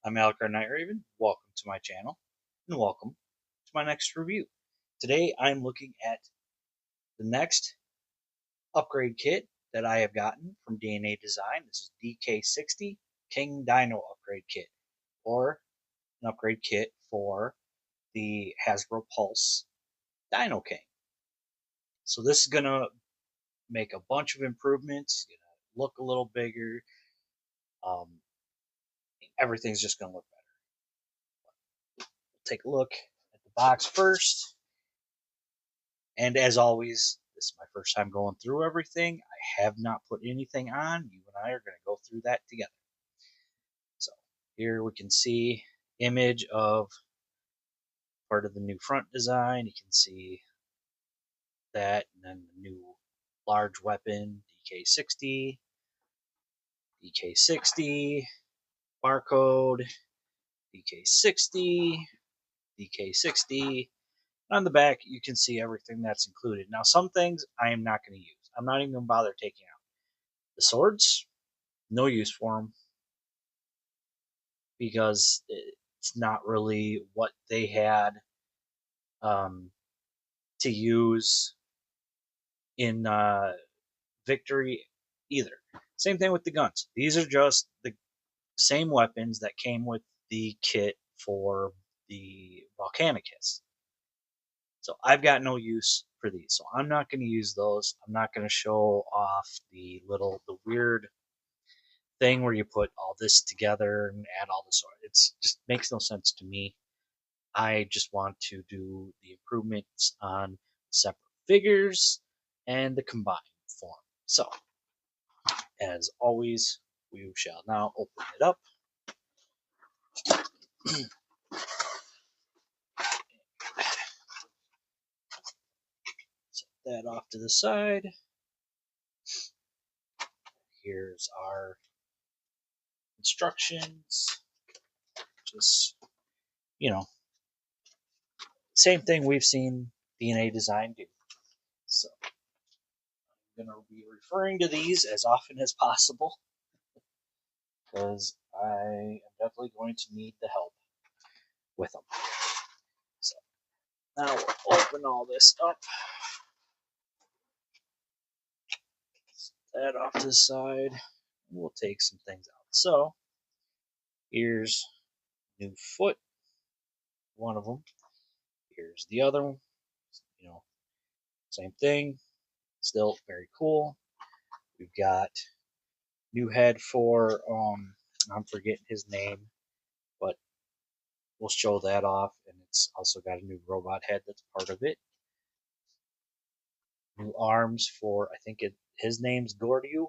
I'm Alcar Night Raven. Welcome to my channel, and welcome to my next review. Today I'm looking at the next upgrade kit that I have gotten from DNA Design. This is DK-60 King Dino upgrade kit, or an upgrade kit for the Hasbro Pulse Dino King. So this is going to make a bunch of improvements. It's going to look a little bigger. Everything's just going to look better. Take a look at the box first. And as always, this is my first time going through everything. I have not put anything on. You and I are going to go through that together. So here we can see image of part of the new front design. You can see that, and then the new large weapon, DK-60, DK-60, barcode, DK-60, DK-60. On the back, you can see everything that's included. Now, some things I am not going to use. I'm not even going to bother taking out. The swords, no use for them because it's not really what they had to use in Victory either. Same thing with the guns. These are just the same weapons that came with the kit for the Volcanic Hiss. So I've got no use for these. So I'm not going to use those. I'm not going to show off the weird thing where you put all this together and add all this. It just makes no sense to me. I just want to do the improvements on separate figures and the combined form. So, as always, we shall now open it up. Set that off to the side. Here's our instructions. Just, same thing we've seen DNA Design do. So, I'm going to be referring to these as often as possible because I am definitely going to need the help with them. So now we'll open all this up. Set that off to the side. We'll take some things out. So here's new foot, one of them. Here's the other one. Same thing. Still very cool. We've got new head for I'm forgetting his name, but we'll show that off, and it's also got a new robot head that's part of it. New arms for, I think his name's Gordio,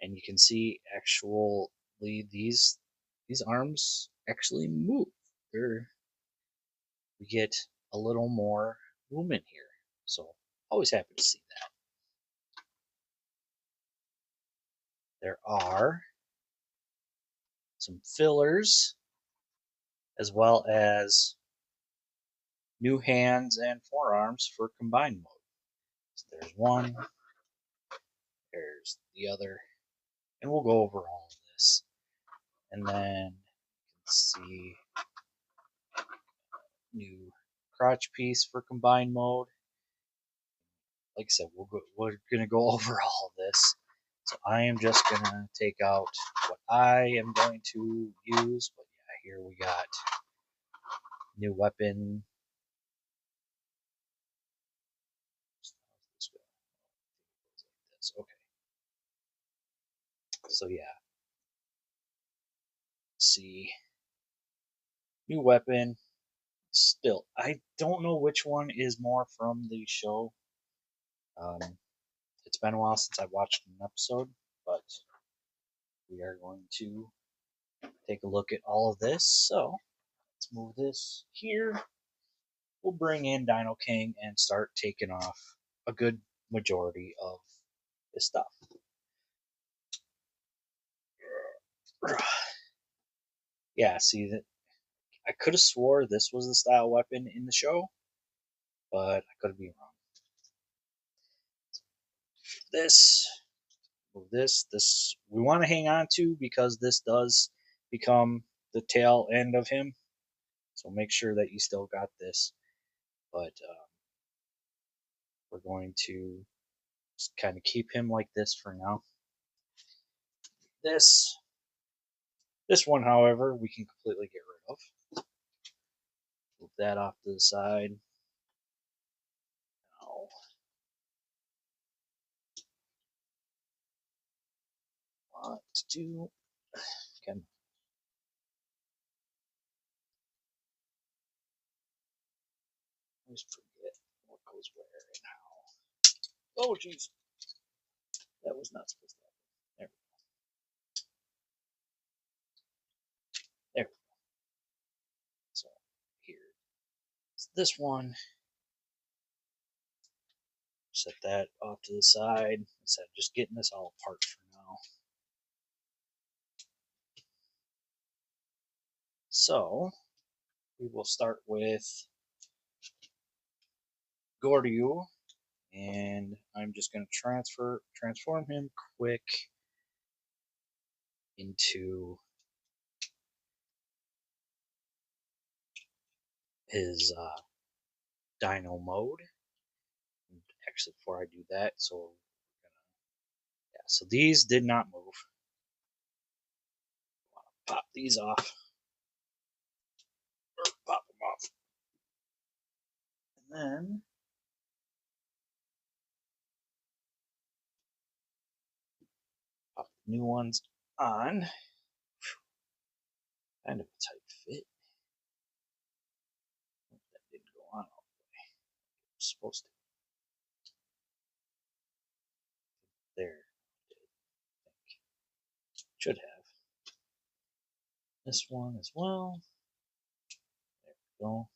and you can see actually these arms actually move. We get a little more movement here, so always happy to see that. There are some fillers as well as new hands and forearms for combined mode. So there's one, there's the other, and we'll go over all of this. And then you can see new crotch piece for combined mode. Like I said, we're gonna go over all of this. So I am just gonna take out what I am going to use. But yeah, here we got new weapon. Okay. So yeah. See. New weapon. Still, I don't know which one is more from the show. It's been a while since I watched an episode, but we are going to take a look at all of this. So let's move this here. We'll bring in Dino King and start taking off a good majority of this stuff. Yeah, see that I could have swore this was the style weapon in the show, but I could be wrong. This we want to hang on to because this does become the tail end of him. So make sure that you still got this. But we're going to just kind of keep him like this for now. This one, however, we can completely get rid of. Move that off to the side. Now, want to can always forget what goes where and how. Oh, jeez, that was not supposed to happen. There we go. There we go. So here, it's this one. Set that off to the side instead of just getting this all apart for now. So we will start with Gordio, and I'm just going to transform him quick into his dino mode. Actually, before I do that, so these did not move. Pop these off, or pop them off, and then pop the new ones on. Kind of a tight fit. That didn't go on all the way. It was supposed to. There. Should have. This one as well. There we go.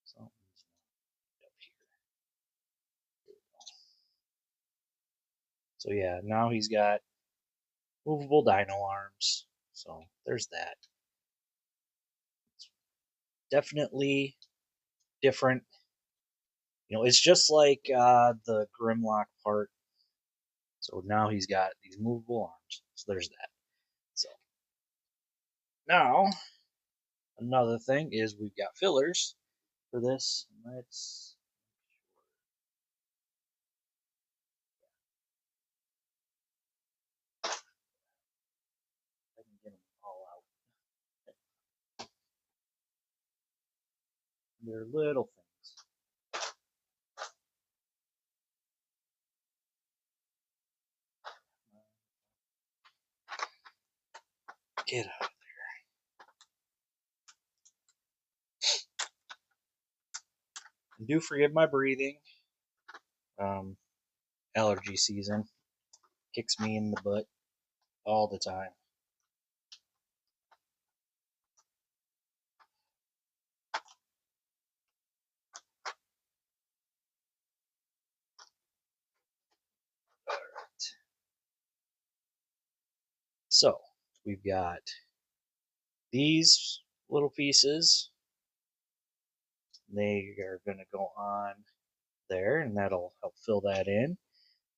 Something's not up here. There we go. So yeah, now he's got movable dino arms. So there's that. It's definitely different. You know, it's just like the Grimlock part. So now he's got these movable arms. So there's that. So now another thing is we've got fillers for this. Let's I can get them all out. They're little things. Get out of there. And do forgive my breathing. Allergy season kicks me in the butt all the time. All right. So we've got these little pieces. They are going to go on there, and that'll help fill that in.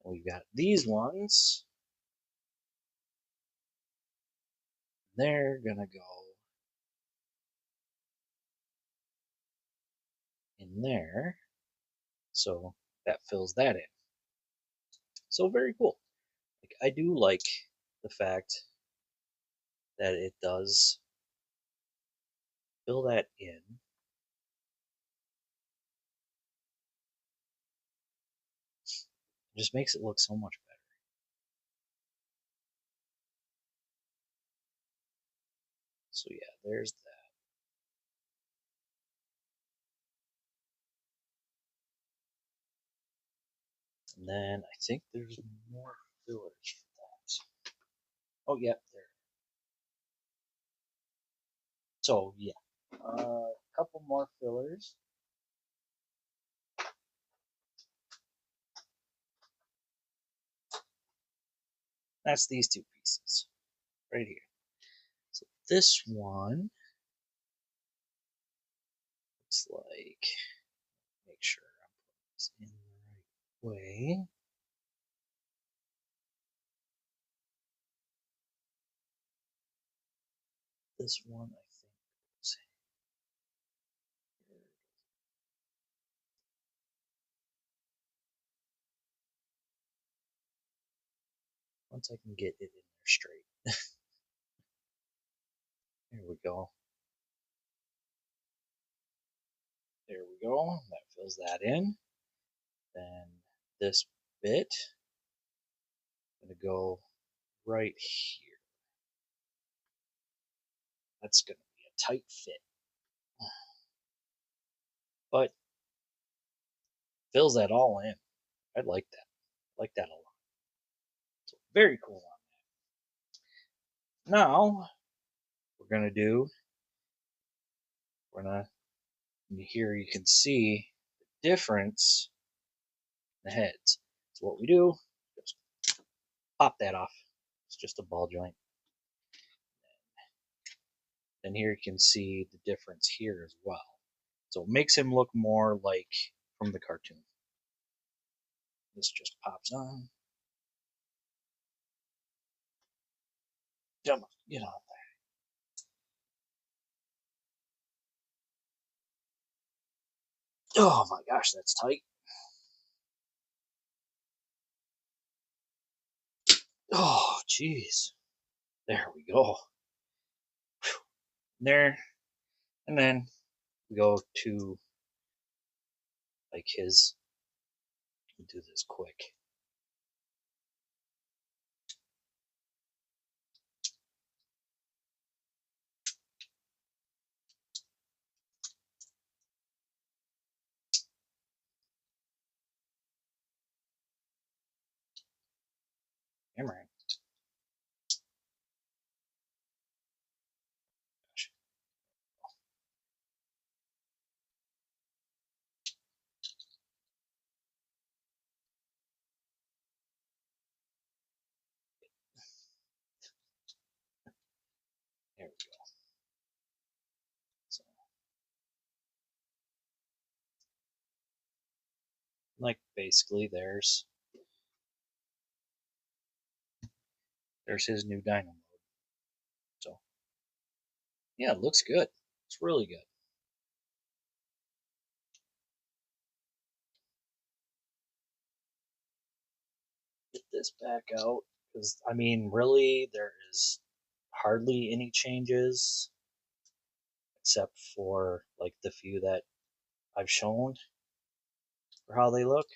And we've got these ones. They're going to go in there. So that fills that in. So very cool. Like, I do like the fact that it does fill that in. It just makes it look so much better. So yeah, there's that. And then I think there's more fillers for that. Oh yeah, there. So yeah, a couple more fillers. That's these two pieces right here. So this one looks like, make sure I'm way. This one, I think, is here. Once I can get it in there straight. There we go. There we go. That fills that in. Then this bit, I'm going to go right here. That's going to be a tight fit. But fills that all in. I like that. I like that a lot. So very cool on that. Now, we're going to do, here you can see the difference in the heads. So what we do, just pop that off. It's just a ball joint. Then here you can see the difference here as well. So it makes him look more like from the cartoon. This just pops on. Come on, get on there. Oh my gosh, that's tight. Oh, jeez. There we go. There. And then we go to like his, we'll do this quick. Hammer. There we go. So, like basically there's his new dino mode. So yeah, it looks good. It's really good. Get this back out because I mean, really, there is hardly any changes except for like the few that I've shown for how they look.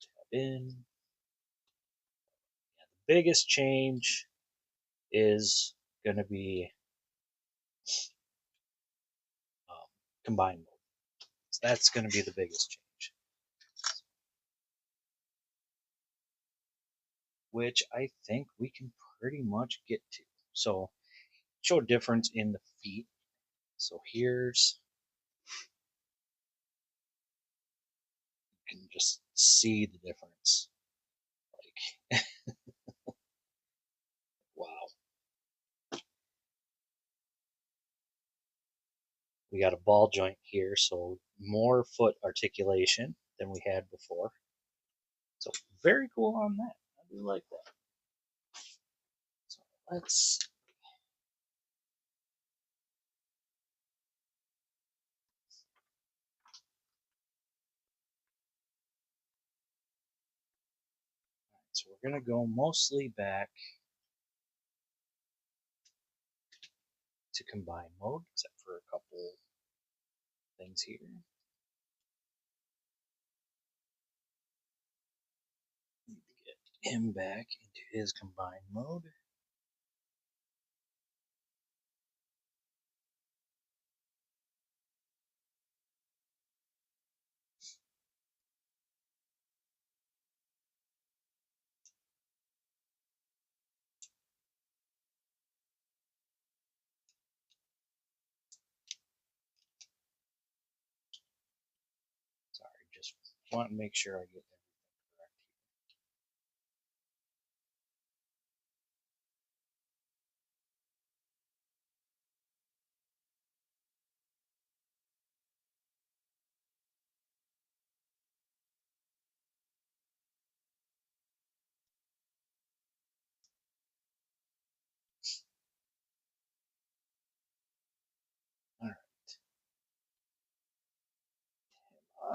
Tab in. Yeah, the biggest change is going to be um, combined mode. So that's going to be the biggest change, which I think we can pretty much get to. So show a difference in the feet. So here's, you can just see the difference. Like, wow. We got a ball joint here, so more foot articulation than we had before. So very cool on that. I do like that. So let's, so we're gonna go mostly back to combine mode, except for a couple things here. Need to get him back into his combined mode. Sorry, just want to make sure I get everything correct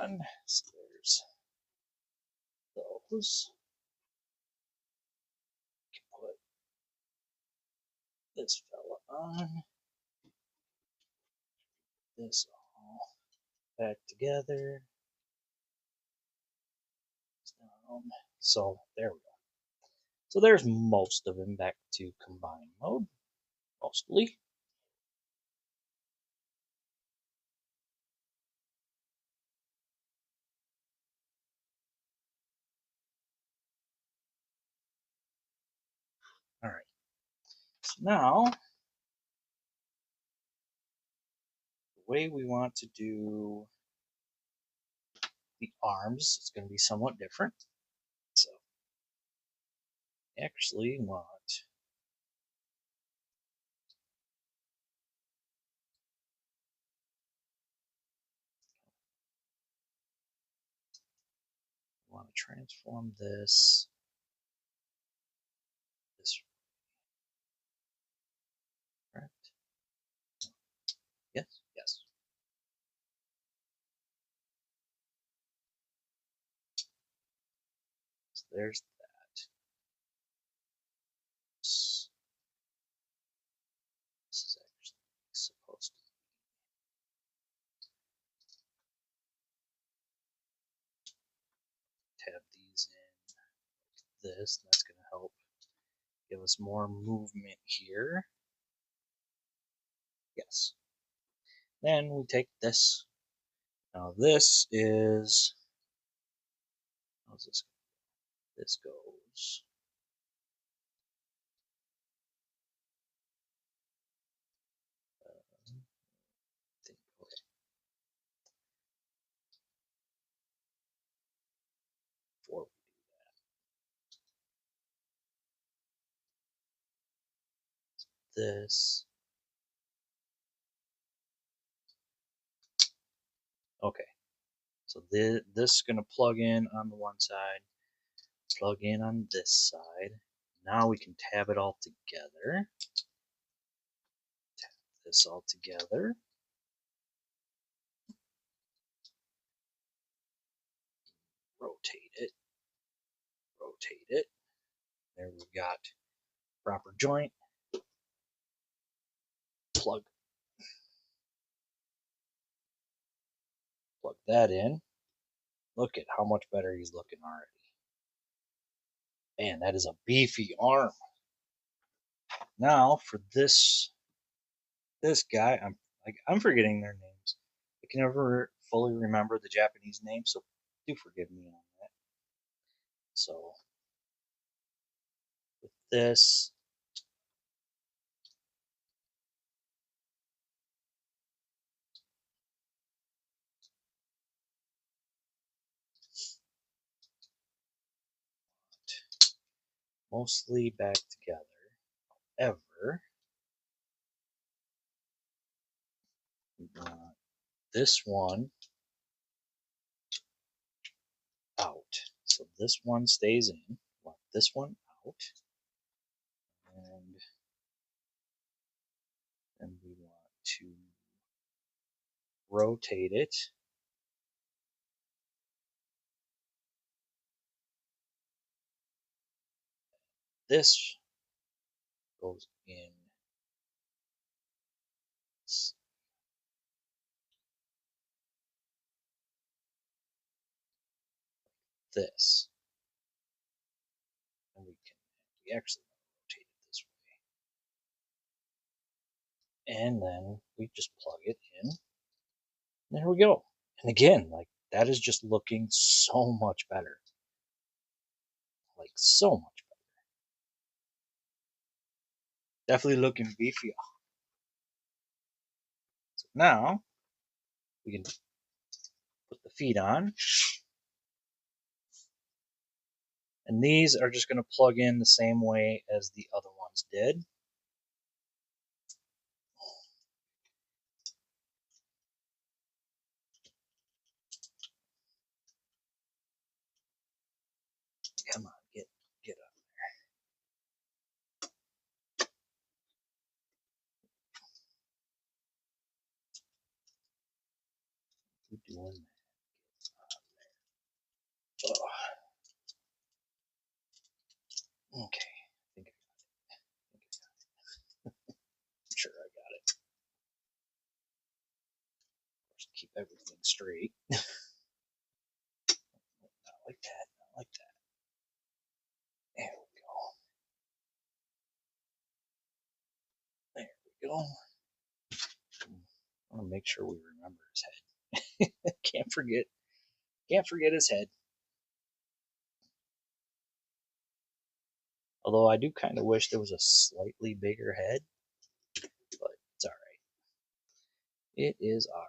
on. So there's those. Put this fella on. This all back together. So there we go. So there's most of them back to combine mode, mostly. All right. So now, the way we want to do the arms is going to be somewhat different. So, actually want to transform this correct? Yes, yes. So there's that. This is actually supposed to tab these in this. That's going to help give us more movement here. Yes. Then we take this. Now this is, how's this? This goes. Okay. Before we do this. Okay. So this is going to plug in on the one side, plug in on this side. Now we can tab it all together. Tab this all together. Rotate it. Rotate it. There we've got proper joint. Plug that in. Look at how much better he's looking already. Man, that is a beefy arm. Now for this guy, I'm forgetting their names. I can never fully remember the Japanese name, so do forgive me on that. So with this, mostly back together. However, we want this one out. So this one stays in. We want this one out. And we want to rotate it. This goes in this. And we actually rotate it this way. And then we just plug it in. And there we go. And again, like that is just looking so much better. Like so much better. Definitely looking beefier. So now we can put the feet on. And these are just going to plug in the same way as the other ones did. Come on, get up there. Keep doing that. Okay, I think I'm sure I got it. Just keep everything straight. Not like that. Not like that. There we go. There we go. I want to make sure we remember his head. Can't forget. Can't forget his head. Although I do kind of wish there was a slightly bigger head, but it's all right. It is all right.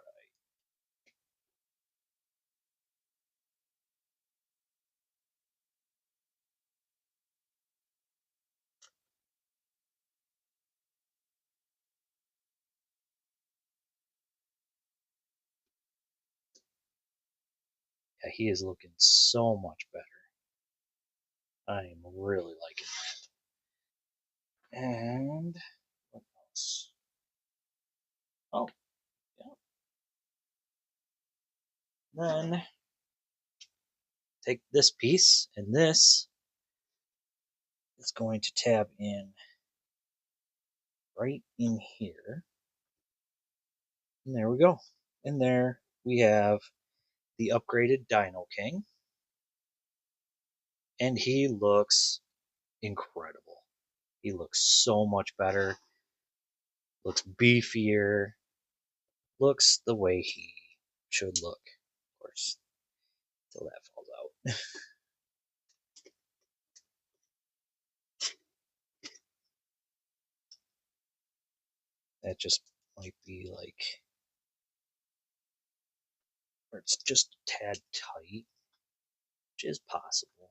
Yeah, he is looking so much better. I am really liking that. And what else? Oh, yeah. Then take this piece, and this is going to tab in right in here. And there we go. And there we have the upgraded Dinoking. And he looks incredible. He looks so much better. Looks beefier. Looks the way he should look. Of course, until that falls out. That just might be like, or it's just a tad tight, which is possible.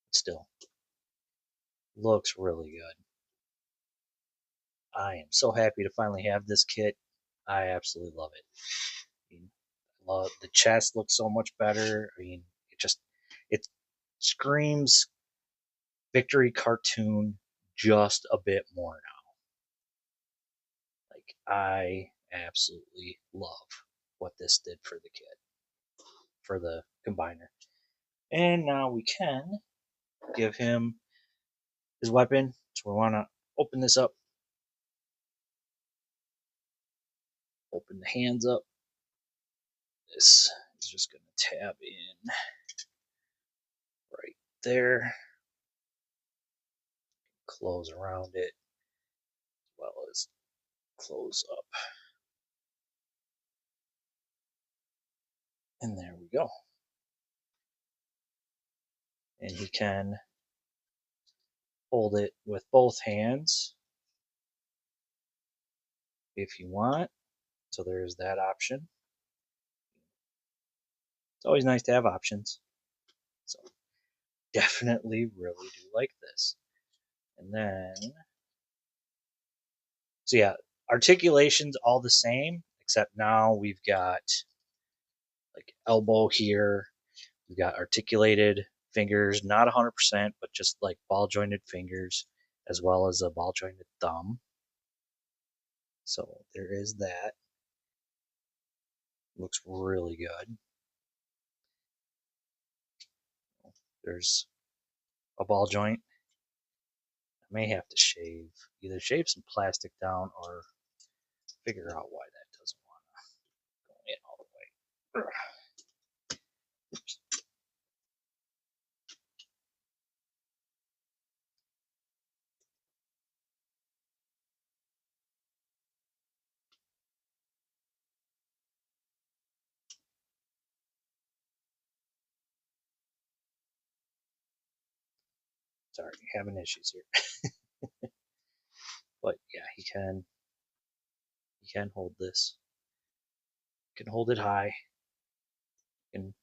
But still, looks really good. I am so happy to finally have this kit. I absolutely love it. I mean, love the chest looks so much better. I mean, it screams victory cartoon just a bit more now. Like I absolutely love what this did for the kit, for the combiner. And now we can give him his weapon. So we want to open this up. Open the hands up. This is just going to tab in right there. Close around it as well as close up. And there we go. And he can hold it with both hands if you want. So there's that option. It's always nice to have options. So definitely really do like this. And then, so yeah, articulation's all the same, except now we've got like elbow here. We've got articulated fingers, not 100%, but just like ball jointed fingers, as well as a ball jointed thumb. So there is that. Looks really good. There's a ball joint. I may have to either shave some plastic down or figure out why that doesn't want to go in all the way. Oops. Sorry, having issues here. But yeah, he can hold this. He can hold it high. He can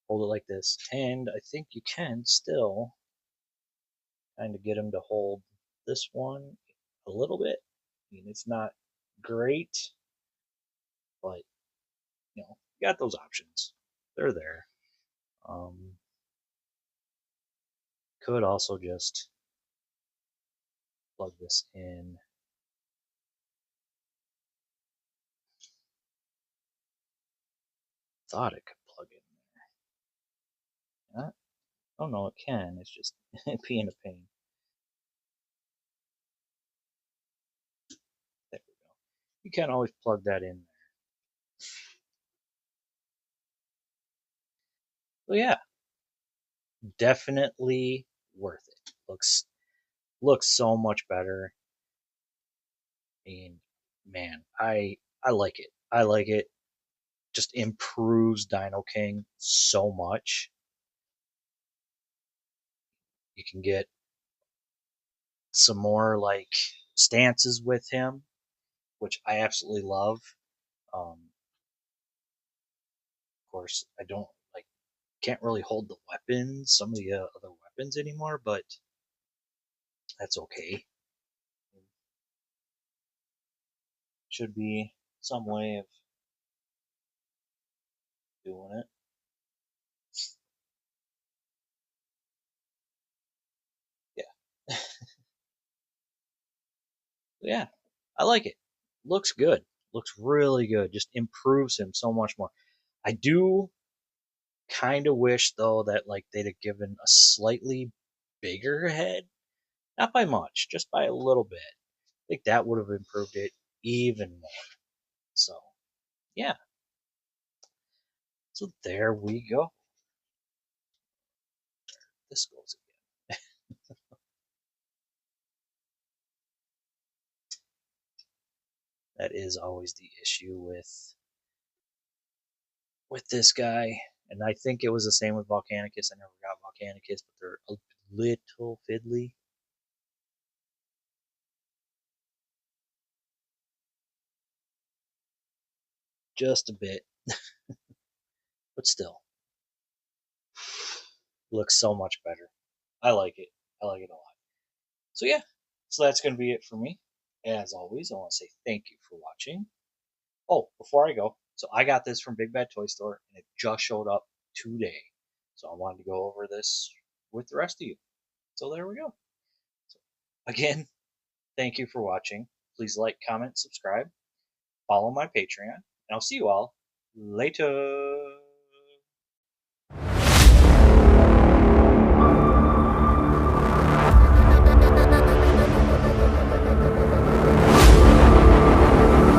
hold it like this. And I think you can still kind of get him to hold this one a little bit. I mean, it's not great, but you know, you got those options. They're there. Could also just plug this in. Thought it could plug in there. Yeah. Oh no, it can. It's just being a pain. There we go. You can't always plug that in there. But yeah, definitely worth it. Looks so much better. I mean, man, I like it. I like it. Just improves Dinoking so much. You can get some more like stances with him, which I absolutely love. Of course, I don't like can't really hold the weapons, some of the other weapons anymore, but that's okay. Should be some way of doing it. Yeah, yeah, I like it. Looks good. Looks really good. Just improves him so much more. I do kind of wish though that like they'd have given a slightly bigger head, not by much, just by a little bit. I think that would have improved it even more. So yeah, so there we go. This goes again. That is always the issue with this guy. And I think it was the same with Volcanicus. I never got Volcanicus, but they're a little fiddly. Just a bit, but still. Looks so much better. I like it. I like it a lot. So yeah, so that's going to be it for me. As always, I want to say thank you for watching. Oh, before I go, so I got this from Big Bad Toy Store, and it just showed up today. So I wanted to go over this with the rest of you. So there we go. So again, thank you for watching. Please like, comment, subscribe, follow my Patreon, and I'll see you all later.